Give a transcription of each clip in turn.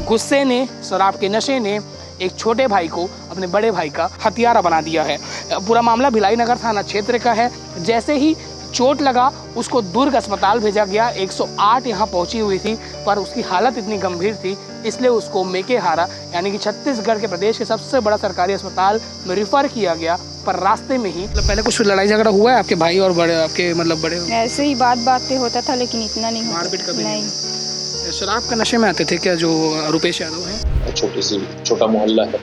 गुस्से ने, शराब के नशे ने एक छोटे भाई को अपने बड़े भाई का हथियारा बना दिया है। पूरा मामला भिलाई नगर थाना क्षेत्र का है। जैसे ही चोट लगा उसको दुर्ग अस्पताल भेजा गया। 108 यहाँ पहुंची हुई थी पर उसकी हालत इतनी गंभीर थी इसलिए उसको मेकेहारा यानी कि छत्तीसगढ़ के प्रदेश के सबसे बड़ा सरकारी अस्पताल में रिफर किया गया। पर रास्ते में ही पहले कुछ लड़ाई झगड़ा हुआ है आपके भाई और बड़े आपके बड़े? ऐसे ही बात पे होता था लेकिन इतना नहीं होता। मारपीट कभी नहीं? शराब का नशे में आते थे क्या जो रुपेश यादव है? छोटा मोहल्ला है,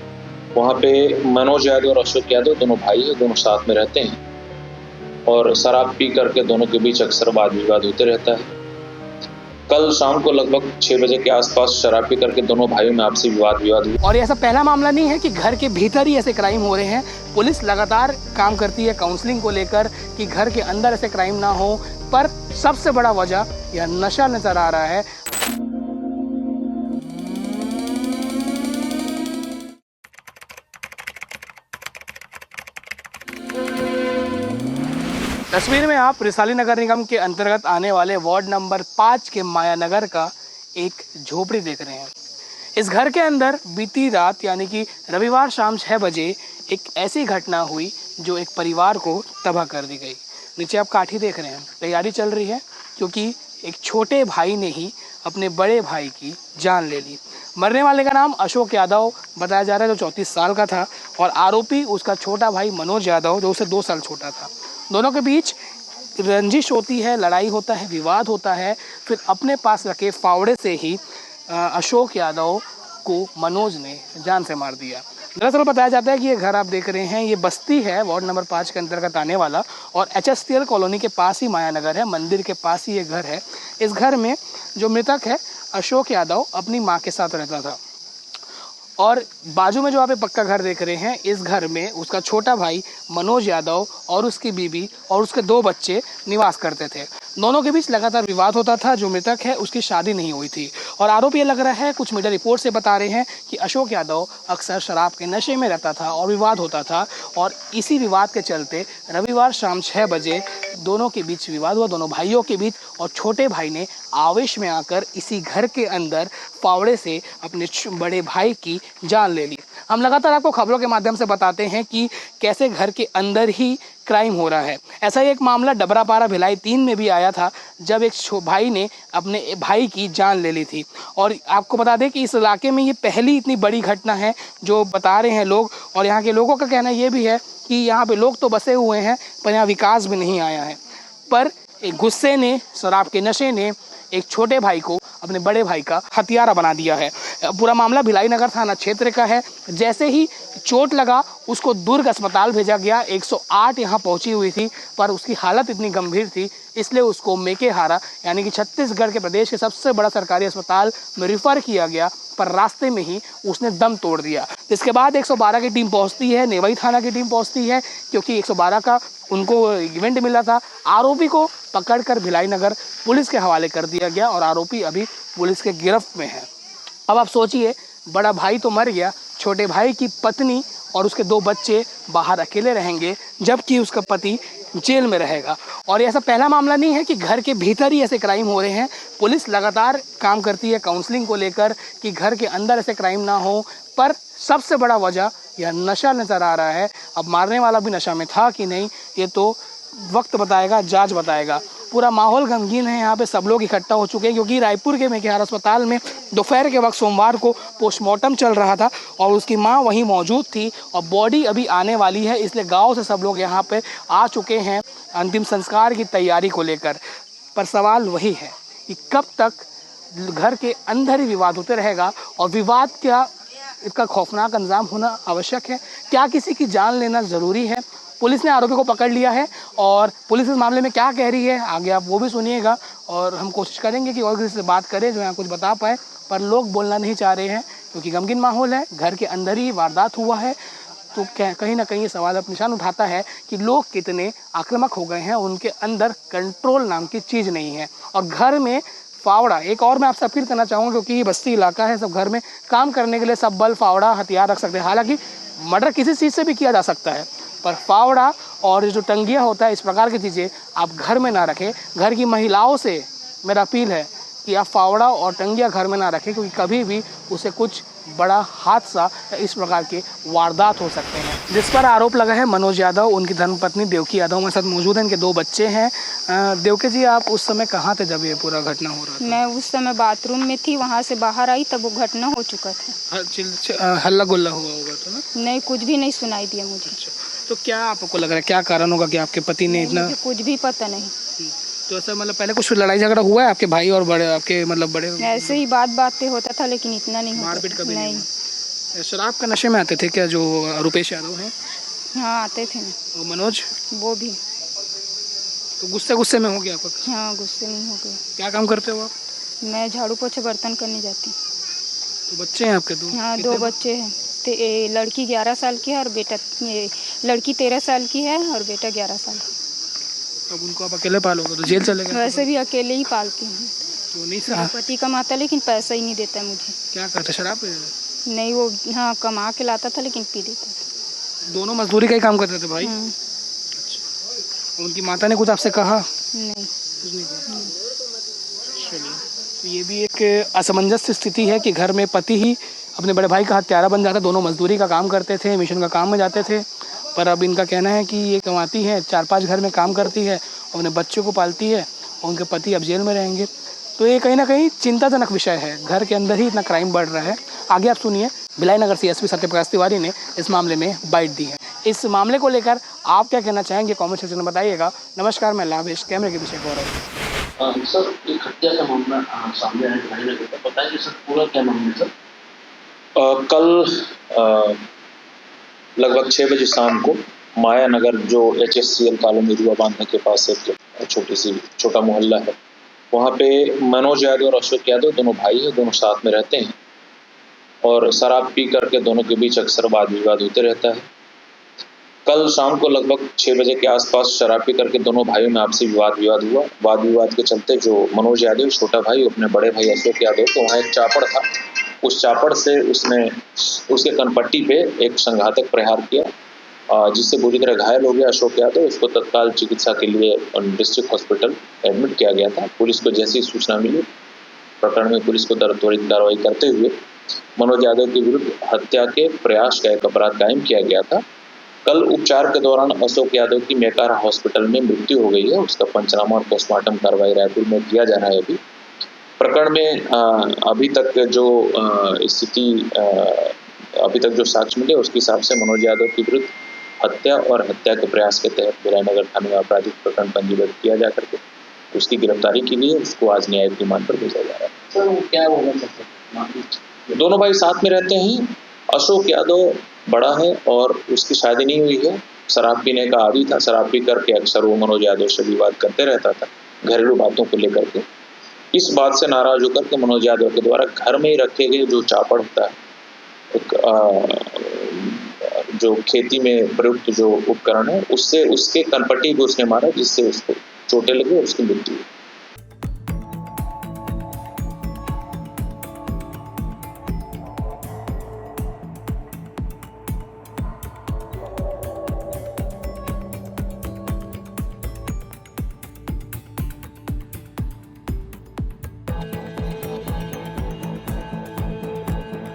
वहाँ पे मनोज यादव और अशोक यादव दोनों भाई है, दोनों साथ में रहते हैं और शराब पी करके दोनों के बीच अक्सर वाद विवाद होते रहता है। कल शाम को लगभग 6 बजे के आसपास शराब पी करके दोनों भाइयों में आपसी विवाद हुआ। और ऐसा पहला मामला नहीं है कि घर के भीतर ही ऐसे क्राइम हो रहे हैं। पुलिस लगातार काम करती है काउंसलिंग को लेकर कि घर के अंदर ऐसे क्राइम ना हो, पर सबसे बड़ा वजह यह नशा नजर आ रहा है। तस्वीर में आप रिसाली नगर निगम के अंतर्गत आने वाले वार्ड नंबर 5 के माया नगर का एक झोपड़ी देख रहे हैं। इस घर के अंदर बीती रात यानी कि रविवार शाम 6 बजे एक ऐसी घटना हुई जो एक परिवार को तबाह कर दी गई। नीचे आप काठी देख रहे हैं, तैयारी चल रही है क्योंकि एक छोटे भाई ने ही अपने बड़े भाई की जान ले ली। मरने वाले का नाम अशोक यादव बताया जा रहा है जो 34 साल का था और आरोपी उसका छोटा भाई मनोज यादव जो उससे 2 साल छोटा था। दोनों के बीच रंजिश होती है, लड़ाई होता है, विवाद होता है। फिर अपने पास रखे फावड़े से ही अशोक यादव को मनोज ने जान से मार दिया। दरअसल बताया जाता है कि ये घर आप देख रहे हैं ये बस्ती है वार्ड नंबर 5 के अंतर्गत आने वाला और HSTL कॉलोनी के पास ही माया नगर है, मंदिर के पास ही ये घर है। इस घर में जो मृतक है अशोक यादव अपनी माँ के साथ रहता था और बाजू में जो आप पक्का घर देख रहे हैं इस घर में उसका छोटा भाई मनोज यादव और उसकी बीवी और उसके 2 बच्चे निवास करते थे। दोनों के बीच लगातार विवाद होता था। जो मृतक है उसकी शादी नहीं हुई थी और आरोप ये लग रहा है, कुछ मीडिया रिपोर्ट से बता रहे हैं कि अशोक यादव अक्सर शराब के नशे में रहता था और विवाद होता था और इसी विवाद के चलते रविवार शाम 6 बजे दोनों के बीच विवाद हुआ, दोनों भाइयों के बीच, और छोटे भाई ने आवेश में आकर इसी घर के अंदर फावड़े से अपने बड़े भाई की जान ले ली। हम लगातार आपको खबरों के माध्यम से बताते हैं कि कैसे घर के अंदर ही क्राइम हो रहा है। ऐसा ही एक मामला डबरापारा भिलाई 3 में भी आया था जब एक भाई ने अपने भाई की जान ले ली थी। और आपको बता दें कि इस इलाके में ये पहली इतनी बड़ी घटना है जो बता रहे हैं लोग, और यहाँ के लोगों का कहना ये भी है कि यहाँ पे लोग तो बसे हुए हैं पर यहाँ विकास भी नहीं आया है। पर एक गुस्से ने, शराब के नशे ने एक छोटे भाई को अपने बड़े भाई का हथियारा बना दिया है। पूरा मामला भिलाई नगर थाना क्षेत्र का है। जैसे ही चोट लगा उसको दुर्ग अस्पताल भेजा गया। 108 यहाँ पहुंची हुई थी पर उसकी हालत इतनी गंभीर थी इसलिए उसको मेकेहारा यानी कि छत्तीसगढ़ के प्रदेश के सबसे बड़ा सरकारी अस्पताल में रिफ़र किया गया। पर रास्ते में ही उसने दम तोड़ दिया। इसके बाद 112 की टीम पहुंचती है, नेवई थाना की टीम पहुंचती है क्योंकि 112 का उनको इवेंट मिला था। आरोपी को पकड़कर भिलाई नगर पुलिस के हवाले कर दिया गया और आरोपी अभी पुलिस के गिरफ्त में है। अब आप सोचिए, बड़ा भाई तो मर गया, छोटे भाई की पत्नी और उसके 2 बच्चे बाहर अकेले रहेंगे जबकि उसका पति जेल में रहेगा। और ऐसा पहला मामला नहीं है कि घर के भीतर ही ऐसे क्राइम हो रहे हैं। पुलिस लगातार काम करती है काउंसलिंग को लेकर कि घर के अंदर ऐसे क्राइम ना हो, पर सबसे बड़ा वजह यह नशा नज़र आ रहा है। अब मारने वाला भी नशा में था कि नहीं ये तो वक्त बताएगा, जांच बताएगा। पूरा माहौल गमगीन है, यहाँ पे सब लोग इकट्ठा हो चुके हैं क्योंकि रायपुर के मेकेहारा अस्पताल में दोपहर के वक्त सोमवार को पोस्टमार्टम चल रहा था और उसकी माँ वहीं मौजूद थी और बॉडी अभी आने वाली है, इसलिए गांव से सब लोग यहाँ पे आ चुके हैं अंतिम संस्कार की तैयारी को लेकर। पर सवाल वही है कि कब तक घर के अंदर ही विवाद होते रहेगा और विवाद क्या इसका खौफनाक अंजाम होना आवश्यक है? क्या किसी की जान लेना ज़रूरी है? पुलिस ने आरोपी को पकड़ लिया है और पुलिस इस मामले में क्या कह रही है आगे आप वो भी सुनिएगा और हम कोशिश करेंगे कि और किसी से बात करें जो यहाँ कुछ बता पाए, पर लोग बोलना नहीं चाह रहे हैं क्योंकि गमगीन माहौल है, घर के अंदर ही वारदात हुआ है। तो कहीं ना कहीं ये सवाल अब निशान उठाता है कि लोग कितने आक्रामक हो गए हैं, उनके अंदर कंट्रोल नाम की चीज़ नहीं है। और घर में फावड़ा, एक और मैं आपसे अपील करना चाहूँगा क्योंकि ये बस्ती इलाका है, सब घर में काम करने के लिए सब बल फावड़ा हथियार रख सकते हैं। हालांकि मर्डर किसी चीज़ से भी किया जा सकता है पर फावड़ा और जो टंगिया होता है इस प्रकार की चीज़ें आप घर में ना रखें। घर की महिलाओं से मेरा अपील है कि आप फावड़ा और टंगिया घर में ना रखें, क्योंकि कभी भी उसे कुछ बड़ा हादसा या इस प्रकार के वारदात हो सकते हैं। जिस पर आरोप लगा है मनोज यादव, उनकी धर्मपत्नी देवकी यादव हमारे साथ मौजूद हैं, इनके 2 बच्चे हैं। देवकी जी, आप उस समय कहाँ थे जब ये पूरा घटना हो रहा था? मैं उस समय बाथरूम में थी, वहाँ से बाहर आई तब वो घटना हो चुका था। हल्ला गुल्ला हुआ होगा तो ना? नहीं, कुछ भी नहीं सुनाई दिया मुझे। अच्छा, तो क्या आपको लग रहा है क्या कारण होगा कि आपके पति ने इतना? मुझे कुछ भी पता नहीं। तो ऐसा मतलब पहले कुछ लड़ाई झगड़ा हुआ है आपके भाई और बड़े आपके मतलब बड़े? ऐसे ही बात पे होता था, लेकिन इतना नहीं होता। मारपीट कभी नहीं। शराब का नशे में आते थे क्या जो रुपेश यादव हैं? हाँ, आते थे ना। और मनोज? वो भी। तो गुस्से में हो गया आपका? हाँ, गुस्से में हो गए। क्या काम करते हो आप? मैं झाड़ू पोछे बर्तन करने जाती। तो बच्चे हैं आपके 2? हाँ, 2 बच्चे हैं। लड़की 11 साल की है और बेटा लड़की 13 साल की है और बेटा 11 साल का। अब उनको आप अकेले पालोगे तो जेल चले गए? वैसे भी अकेले ही पालती हूँ। तो नहीं मेरा सर, पति कमाता लेकिन पैसा ही नहीं देता मुझे। क्या करते, शराब पे? नहीं, वो हाँ कमा के लाता था लेकिन पी लेता था। दोनों मजदूरी का ही काम करते थे भाई? उनकी माता ने कुछ आपसे कहा? नहीं। कुछ नहीं कहा। चलिए, तो ये भी एक असमंजस स्थिति है कि घर में पति ही अपने बड़े भाई का हत्यारा बन जाता है। दोनों मजदूरी का काम करते थे, मिशन का काम में जाते थे, पर अब इनका कहना है कि ये कमाती है, 4-5 घर में काम करती है, अपने बच्चों को पालती है, और उनके पति अब जेल में रहेंगे। तो ये कहीं ना कहीं चिंताजनक विषय है। घर के अंदर ही इतना क्राइम बढ़ रहा है। आगे आप सुनिए, भिलाई नगर सीएसपी सत्यप्रकाश तिवारी ने इस मामले में बाइट दी है। इस मामले को लेकर आप क्या कहना चाहेंगे, कॉमेंट सेक्शन में बताइएगा। नमस्कार, मैं लाभेश, कैमरे के पीछे गौरव। सर, एक हत्या का मामला सामने आया भिलाई नगर का, बताइए सर पूरा क्या मामला सर? कल लगभग 6 बजे शाम को माया नगर, जो HSCL कॉलोनी रुआ बांधने के पास एक छोटा मोहल्ला है, वहाँ पे मनोज यादव और अशोक यादव दोनों भाई हैं, दोनों साथ में रहते हैं और शराब पी करके दोनों के बीच अक्सर वाद विवाद होते रहता है। कल शाम को लगभग 6 बजे के आसपास शराब पी करके दोनों भाइयों में आपसी विवाद हुआ। वाद विवाद के चलते जो मनोज यादव छोटा भाई अपने बड़े भाई अशोक यादव को, वहाँ एक चापड़ था, उस चापड़ से उसने उसके कनपट्टी पे एक संघातक प्रहार किया, जिससे बुरी तरह घायल हो गया अशोक यादव। उसको तत्काल चिकित्सा के लिए डिस्ट्रिक्ट हॉस्पिटल एडमिट किया गया था। पुलिस को जैसी सूचना मिली, प्रकरण में पुलिस को त्वरित कार्रवाई करते हुए मनोज यादव के विरुद्ध हत्या के प्रयास का एक अपराध कायम किया गया था। कल उपचार के दौरान अशोक यादव की मेकारा हॉस्पिटल में मृत्यु हो गई है। उसका पंचनामा और पोस्टमार्टम कार्रवाई रायपुर में किया जा रहा है। अभी प्रकरण में अभी तक जो स्थिति, अभी तक जो साक्ष्य मिले उसके हिसाब से मनोज यादव के विरुद्ध हत्या और हत्या के प्रयास के तहत भिलाई नगर थाने में आपराधिक प्रकरण पंजीबद्ध किया जा करके उसकी गिरफ्तारी के लिए उसको आज न्यायिक रिमांड पर भेजा जा रहा है। सर, वो क्या होगा सर? दोनों भाई साथ में रहते हैं। अशोक यादव बड़ा है और उसकी शादी नहीं हुई है। शराब पीने का आदी था, शराब पी करके अक्सर वो मनोज यादव से विवाद करते रहता था घरेलू बातों को लेकर के। इस बात से नाराज होकर के मनोज यादव के द्वारा घर में ही रखे गए जो चापड़ होता है, एक जो खेती में प्रयुक्त जो उपकरण है, उससे उसके कनपट्टी को उसने मारा, जिससे उसको चोटें लगी और उसकी मृत्यु हुई।